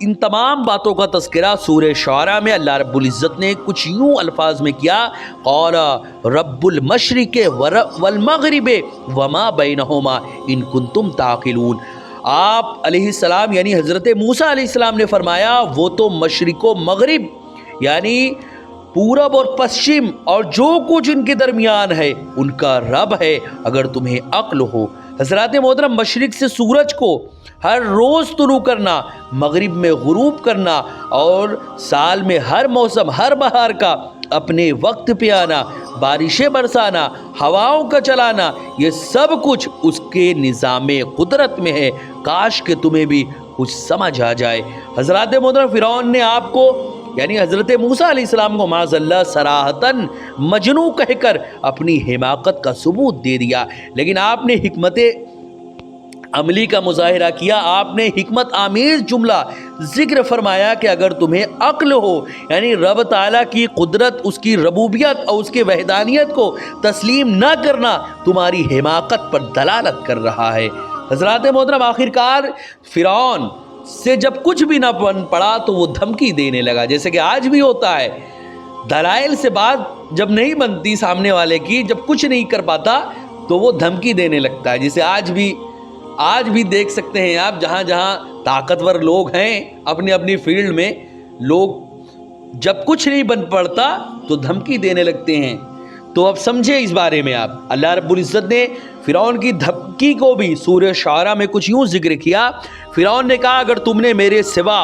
ان تمام باتوں کا تذکرہ سورہ شعراء میں اللہ رب العزت نے کچھ یوں الفاظ میں کیا، قال رب المشرق والمغرب وما بینہما ان کنتم تعقلون۔ آپ علیہ السلام یعنی حضرت موسیٰ علیہ السلام نے فرمایا وہ تو مشرق و مغرب یعنی پورب اور پشچم اور جو کچھ ان کے درمیان ہے ان کا رب ہے اگر تمہیں عقل ہو۔ حضرات محترم، مشرق سے سورج کو ہر روز طلوع کرنا، مغرب میں غروب کرنا اور سال میں ہر موسم ہر بہار کا اپنے وقت پہ آنا، بارشیں برسانا، ہواؤں کا چلانا، یہ سب کچھ اس کے نظام قدرت میں ہے۔ کاش کہ تمہیں بھی کچھ سمجھ آ جائے۔ حضرات محترم، فرعون نے آپ کو یعنی حضرت موسیٰ علیہ السلام کو معاذ اللہ صراحتاً مجنون کہہ کر اپنی حماقت کا ثبوت دے دیا، لیکن آپ نے حکمت عملی کا مظاہرہ کیا۔ آپ نے حکمت آمیز جملہ ذکر فرمایا کہ اگر تمہیں عقل ہو یعنی رب تعالیٰ کی قدرت، اس کی ربوبیت اور اس کے وحدانیت کو تسلیم نہ کرنا تمہاری حماقت پر دلالت کر رہا ہے۔ حضرات محترم، آخرکار فرعون سے جب کچھ بھی نہ بن پڑا تو وہ دھمکی دینے لگا، جیسے کہ آج بھی ہوتا ہے۔ دلائل سے بات جب نہیں بنتی سامنے والے کی، جب کچھ نہیں کر پاتا تو وہ دھمکی دینے لگتا ہے، جسے آج بھی دیکھ سکتے ہیں آپ، جہاں جہاں طاقتور لوگ ہیں اپنی اپنی فیلڈ میں، لوگ جب کچھ نہیں بن پڑتا تو دھمکی دینے لگتے ہیں۔ تو اب سمجھے اس بارے میں آپ، اللہ رب العزت نے فرعون کی دھمکی کو بھی سورہ شعراء میں کچھ یوں ذکر کیا۔ فرعون نے کہا اگر تم نے میرے سوا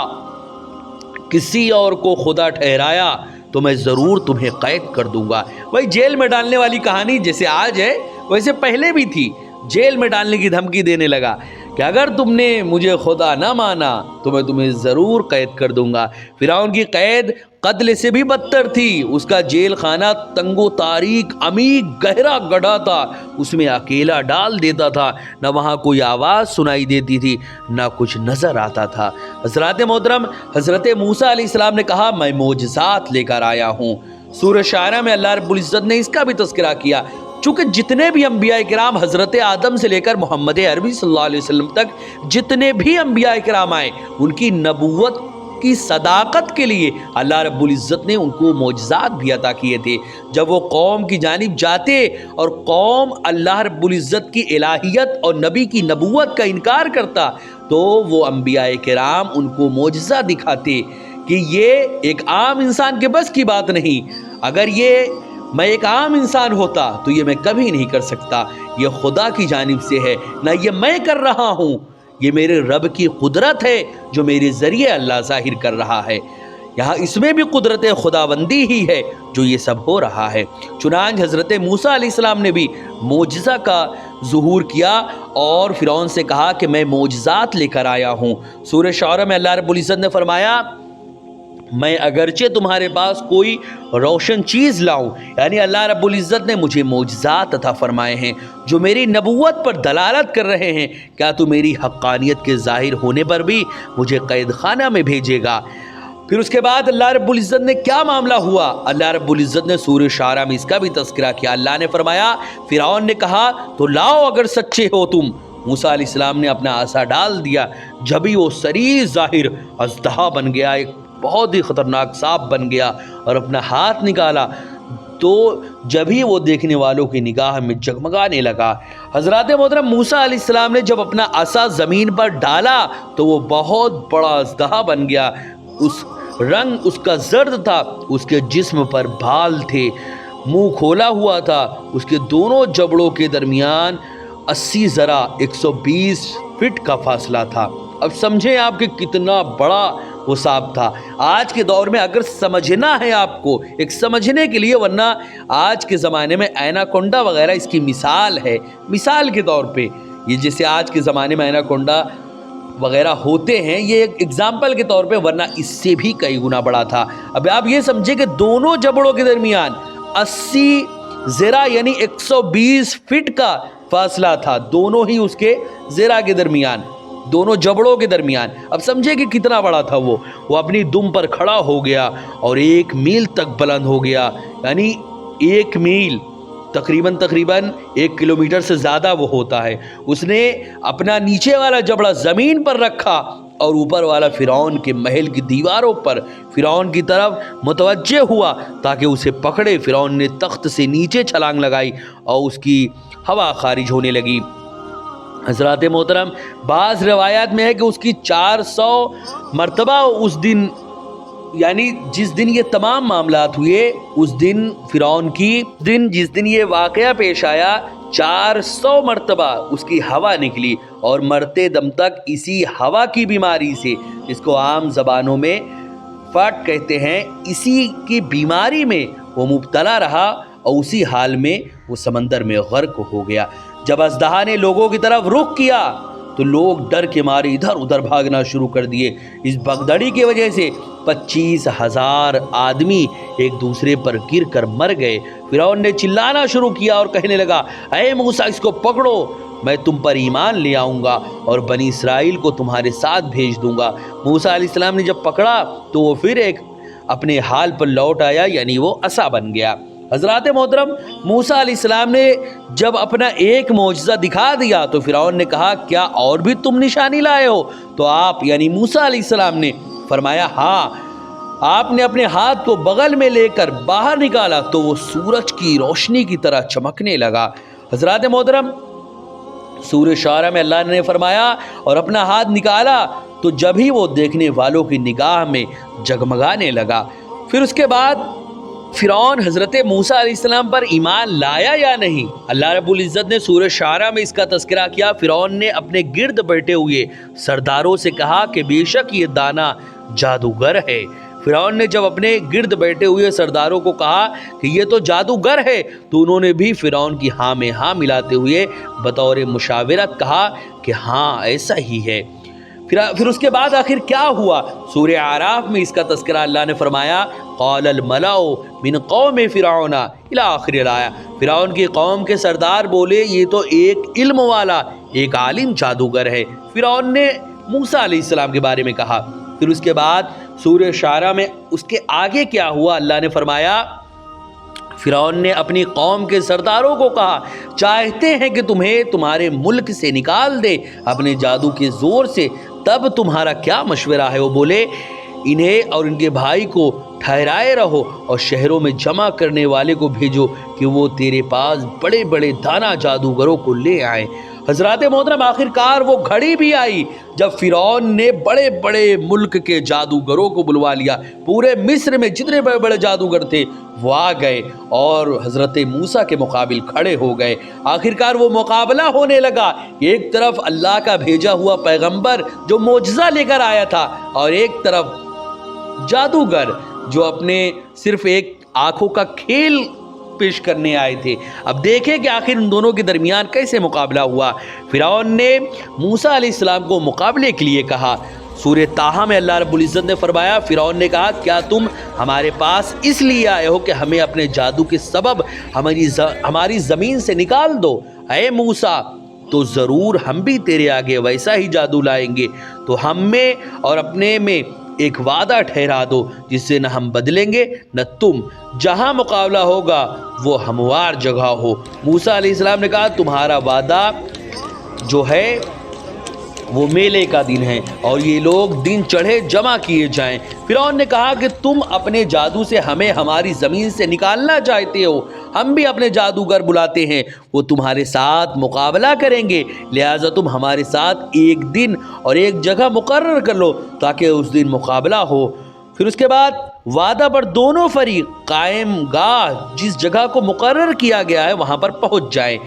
کسی اور کو خدا ٹھہرایا تو میں ضرور تمہیں قید کر دوں گا۔ بھائی جیل میں ڈالنے والی کہانی جیسے آج ہے ویسے پہلے بھی تھی، جیل میں ڈالنے کی دھمکی دینے لگا کہ اگر تم نے مجھے خدا نہ مانا تو میں تمہیں ضرور قید کر دوں گا۔ فرعون کی قید قتل سے بھی بدتر تھی، اس کا جیل خانہ تنگ و تاریک عمیق گہرا گڑھا تھا، اس میں اکیلا ڈال دیتا تھا، نہ وہاں کوئی آواز سنائی دیتی تھی نہ کچھ نظر آتا تھا۔ حضرات محترم، حضرت موسیٰ علیہ السلام نے کہا میں معجزات لے کر آیا ہوں۔ سورہ شعراء میں اللہ رب العزت نے اس کا بھی تذکرہ کیا، چونکہ جتنے بھی انبیاء کرام حضرت آدم سے لے کر محمد عربی صلی اللہ علیہ وسلم تک جتنے بھی انبیاء کرام آئے، ان کی نبوت کی صداقت کے لیے اللہ رب العزت نے ان کو معجزات بھی عطا کیے تھے۔ جب وہ قوم کی جانب جاتے اور قوم اللہ رب العزت کی الہیت اور نبی کی نبوت کا انکار کرتا تو وہ انبیاء کرام ان کو معجزہ دکھاتے کہ یہ ایک عام انسان کے بس کی بات نہیں، اگر میں ایک عام انسان ہوتا تو یہ میں کبھی نہیں کر سکتا، یہ خدا کی جانب سے ہے، نہ یہ میں کر رہا ہوں، یہ میرے رب کی قدرت ہے جو میرے ذریعے اللہ ظاہر کر رہا ہے۔ یہاں اس میں بھی قدرت خداوندی ہی ہے جو یہ سب ہو رہا ہے۔ چنانچہ حضرت موسیٰ علیہ السلام نے بھی معجزہ کا ظہور کیا اور فرعون سے کہا کہ میں معجزات لے کر آیا ہوں۔ سورہ شعراء میں اللہ رب العزت نے فرمایا میں اگرچہ تمہارے پاس کوئی روشن چیز لاؤں، یعنی اللہ رب العزت نے مجھے معجزات عطا فرمائے ہیں جو میری نبوت پر دلالت کر رہے ہیں، کیا تو میری حقانیت کے ظاہر ہونے پر بھی مجھے قید خانہ میں بھیجے گا؟ پھر اس کے بعد اللہ رب العزت نے کیا معاملہ ہوا؟ اللہ رب العزت نے سورہ شعراء میں اس کا بھی تذکرہ کیا۔ اللہ نے فرمایا فرعون نے کہا تو لاؤ اگر سچے ہو تم۔ موسیٰ علیہ السلام نے اپنا عصا ڈال دیا، جبھی وہ سری ظاہر اژدہا بن گیا، ایک بہت ہی خطرناک سانپ بن گیا، اور اپنا ہاتھ نکالا تو جبھی وہ دیکھنے والوں کی نگاہ میں جگمگانے لگا۔ حضرات محترم، موسیٰ علیہ السلام نے جب اپنا عصا زمین پر ڈالا تو وہ بہت بڑا اژدہا بن گیا، رنگ اس کا زرد تھا، اس کے جسم پر بال تھے، منہ کھولا ہوا تھا، اس کے دونوں جبڑوں کے درمیان 80 ذرا 120 فٹ کا فاصلہ تھا۔ اب سمجھیں آپ کہ کتنا بڑا وہ سانپ تھا۔ آج کے دور میں اگر سمجھنا ہے آپ کو، ایک سمجھنے کے لیے، ورنہ آج کے زمانے میں ایناکونڈا وغیرہ اس کی مثال ہے، مثال کے طور پہ یہ جیسے آج کے زمانے میں ایناکونڈا وغیرہ ہوتے ہیں، یہ ایک ایگزامپل کے طور پہ، ورنہ اس سے بھی کئی گنا بڑا تھا۔ اب آپ یہ سمجھیں کہ دونوں جبڑوں کے درمیان 80 ذرا یعنی 120 فٹ کا فاصلہ تھا، دونوں ہی اس کے ذرا کے درمیان، دونوں جبڑوں کے درمیان۔ اب سمجھے کہ کتنا بڑا تھا وہ اپنی دم پر کھڑا ہو گیا اور 1 میل تک بلند ہو گیا، یعنی 1 میل تقریباً 1 کلومیٹر سے زیادہ وہ ہوتا ہے۔ اس نے اپنا نیچے والا جبڑا زمین پر رکھا اور اوپر والا فرعون کے محل کی دیواروں پر فرعون کی طرف متوجہ ہوا تاکہ اسے پکڑے۔ فرعون نے تخت سے نیچے چھلانگ لگائی اور اس کی ہوا خارج ہونے لگی۔ حضرات محترم، بعض روایات میں ہے کہ اس کی 400 مرتبہ اس دن، یعنی جس دن یہ تمام معاملات ہوئے اس دن فرعون کی جس دن یہ واقعہ پیش آیا 400 مرتبہ اس کی ہوا نکلی، اور مرتے دم تک اسی ہوا کی بیماری سے، جس کو عام زبانوں میں فٹ کہتے ہیں، اسی کی بیماری میں وہ مبتلا رہا اور اسی حال میں وہ سمندر میں غرق ہو گیا۔ جب اژدہا نے لوگوں کی طرف رخ کیا تو لوگ ڈر کے مارے ادھر ادھر بھاگنا شروع کر دیے۔ اس بھگدڑی کی وجہ سے 25,000 آدمی ایک دوسرے پر گر کر مر گئے۔ فرعون نے چلانا شروع کیا اور کہنے لگا، اے موسیٰ، اس کو پکڑو، میں تم پر ایمان لے آؤں گا اور بنی اسرائیل کو تمہارے ساتھ بھیج دوں گا۔ موسیٰ علیہ السلام نے جب پکڑا تو وہ پھر ایک اپنے حال پر لوٹ آیا، یعنی وہ عصا بن گیا۔ حضرات محترم، موسیٰ علیہ السلام نے جب اپنا ایک معجزہ دکھا دیا تو فرعون نے کہا، کیا اور بھی تم نشانی لائے ہو؟ تو آپ یعنی موسیٰ علیہ السلام نے فرمایا، ہاں۔ آپ نے اپنے ہاتھ کو بغل میں لے کر باہر نکالا تو وہ سورج کی روشنی کی طرح چمکنے لگا۔ حضرات محترم، سورہ شعراء میں اللہ نے فرمایا، اور اپنا ہاتھ نکالا تو جب ہی وہ دیکھنے والوں کی نگاہ میں جگمگانے لگا۔ پھر اس کے بعد فرعون حضرت موسیٰ علیہ السلام پر ایمان لایا یا نہیں؟ اللہ رب العزت نے سورہ شعراء میں اس کا تذکرہ کیا۔ فرعون نے اپنے گرد بیٹھے ہوئے سرداروں سے کہا کہ بے شک یہ دانا جادوگر ہے۔ فرعون نے جب اپنے گرد بیٹھے ہوئے سرداروں کو کہا کہ یہ تو جادوگر ہے تو انہوں نے بھی فرعون کی ہاں میں ہاں ملاتے ہوئے بطور مشاورت کہا کہ ہاں ایسا ہی ہے۔ پھر اس کے بعد آخر کیا ہوا؟ سورہ اعراف میں اس کا تذکرہ اللہ نے فرمایا، قال الملأ من قوم فرعون الی آخر الآیہ۔ فرعون کی قوم کے سردار بولے، یہ تو ایک علم والا، ایک عالم جادوگر ہے۔ فرعون نے موسیٰ علیہ السلام کے بارے میں کہا۔ پھر اس کے بعد سورہ شعراء میں اس کے آگے کیا ہوا؟ اللہ نے فرمایا، فرعون نے اپنی قوم کے سرداروں کو کہا، چاہتے ہیں کہ تمہیں تمہارے ملک سے نکال دے اپنے جادو کے زور سے، تب تمہارا کیا مشورہ ہے؟ وہ بولے، انہیں اور ان کے بھائی کو ٹھہرائے رہو اور شہروں میں جمع کرنے والے کو بھیجو کہ وہ تیرے پاس بڑے بڑے دانا جادوگروں کو لے آئیں۔ حضرات محترم، آخر کار وہ گھڑی بھی آئی جب فرعون نے بڑے بڑے ملک کے جادوگروں کو بلوا لیا۔ پورے مصر میں جتنے بڑے بڑے جادوگر تھے وہ آ گئے اور حضرت موسیٰ کے مقابل کھڑے ہو گئے۔ آخر کار وہ مقابلہ ہونے لگا، ایک طرف اللہ کا بھیجا ہوا پیغمبر جو معجزہ لے کر آیا تھا، اور ایک طرف جادوگر جو اپنے صرف ایک آنکھوں کا کھیل پیش کرنے آئے تھے۔ اب دیکھیں کہ آخر ان دونوں کے درمیان کیسے مقابلہ ہوا۔ فرعون نے موسیٰ علیہ السلام کو مقابلے کے لیے کہا۔ سورہ طٰہٰ میں اللہ رب العزت نے فرمایا، فرعون نے کہا، کیا تم ہمارے پاس اس لیے آئے ہو کہ ہمیں اپنے جادو کے سبب ہماری زمین سے نکال دو؟ اے موسیٰ، تو ضرور ہم بھی تیرے آگے ویسا ہی جادو لائیں گے، تو ہم میں اور اپنے میں ایک وعدہ ٹھہرا دو جس سے نہ ہم بدلیں گے نہ تم، جہاں مقابلہ ہوگا وہ ہموار جگہ ہو۔ موسیٰ علیہ السلام نے کہا، تمہارا وعدہ جو ہے وہ میلے کا دن ہے اور یہ لوگ دن چڑھے جمع کیے جائیں۔ فرعون نے کہا کہ تم اپنے جادو سے ہمیں ہماری زمین سے نکالنا چاہتے ہو، ہم بھی اپنے جادوگر بلاتے ہیں، وہ تمہارے ساتھ مقابلہ کریں گے، لہٰذا تم ہمارے ساتھ ایک دن اور ایک جگہ مقرر کر لو تاکہ اس دن مقابلہ ہو۔ پھر اس کے بعد وعدہ پر دونوں فریق قائم گاہ جس جگہ کو مقرر کیا گیا ہے وہاں پر پہنچ جائیں،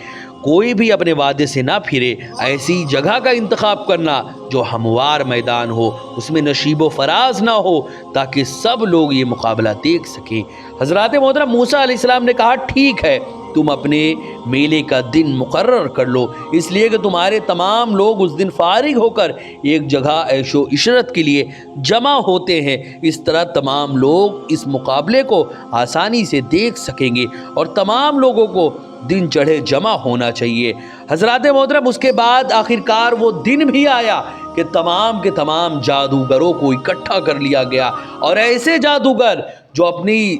کوئی بھی اپنے وعدے سے نہ پھرے۔ ایسی جگہ کا انتخاب کرنا جو ہموار میدان ہو، اس میں نشیب و فراز نہ ہو، تاکہ سب لوگ یہ مقابلہ دیکھ سکیں۔ حضرات محترم، موسیٰ علیہ السلام نے کہا، ٹھیک ہے، تم اپنے میلے کا دن مقرر کر لو، اس لیے کہ تمہارے تمام لوگ اس دن فارغ ہو کر ایک جگہ عیش و عشرت کے لیے جمع ہوتے ہیں۔ اس طرح تمام لوگ اس مقابلے کو آسانی سے دیکھ سکیں گے اور تمام لوگوں کو دن چڑھے جمع ہونا چاہیے۔ حضرات محترم، اس کے بعد آخر کار وہ دن بھی آیا کہ تمام کے تمام جادوگروں کو اکٹھا کر لیا گیا، اور ایسے جادوگر جو اپنی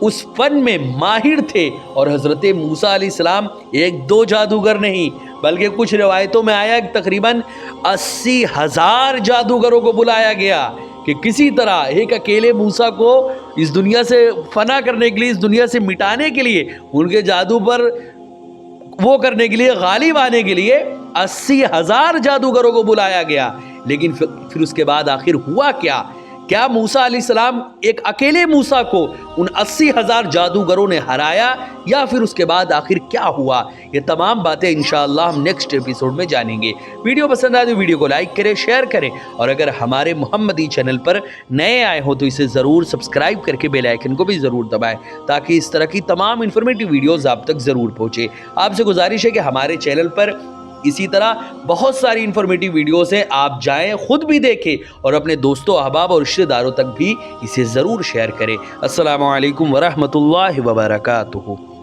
اس فن میں ماہر تھے، اور حضرت موسیٰ علیہ السلام ایک دو جادوگر نہیں بلکہ کچھ روایتوں میں آیا کہ تقریباً 80,000 جادوگروں کو بلایا گیا کہ کسی طرح ایک اکیلے موسیٰ کو اس دنیا سے فنا کرنے کے لیے، اس دنیا سے مٹانے کے لیے، ان کے جادو پر وہ کرنے کے لیے، غالب آنے کے لیے 80,000 جادوگروں کو بلایا گیا۔ لیکن پھر اس کے بعد آخر ہوا کیا موسیٰ علیہ السلام ایک اکیلے موسیٰ کو ان 80,000 جادوگروں نے ہرایا، یا پھر اس کے بعد آخر کیا ہوا؟ یہ تمام باتیں انشاءاللہ ہم نیکسٹ ایپیسوڈ میں جانیں گے۔ ویڈیو پسند آئے تو ویڈیو کو لائک کریں، شیئر کریں، اور اگر ہمارے محمدی چینل پر نئے آئے ہو تو اسے ضرور سبسکرائب کر کے بیل آئیکن کو بھی ضرور دبائیں تاکہ اس طرح کی تمام انفارمیٹیو ویڈیوز آپ تک ضرور پہنچے۔ آپ سے گزارش ہے کہ ہمارے چینل پر اسی طرح بہت ساری انفارمیٹیو ویڈیوز ہیں، آپ جائیں، خود بھی دیکھیں، اور اپنے دوستوں، احباب اور رشتہ داروں تک بھی اسے ضرور شیئر کریں۔ السلام علیکم ورحمۃ اللہ وبرکاتہ۔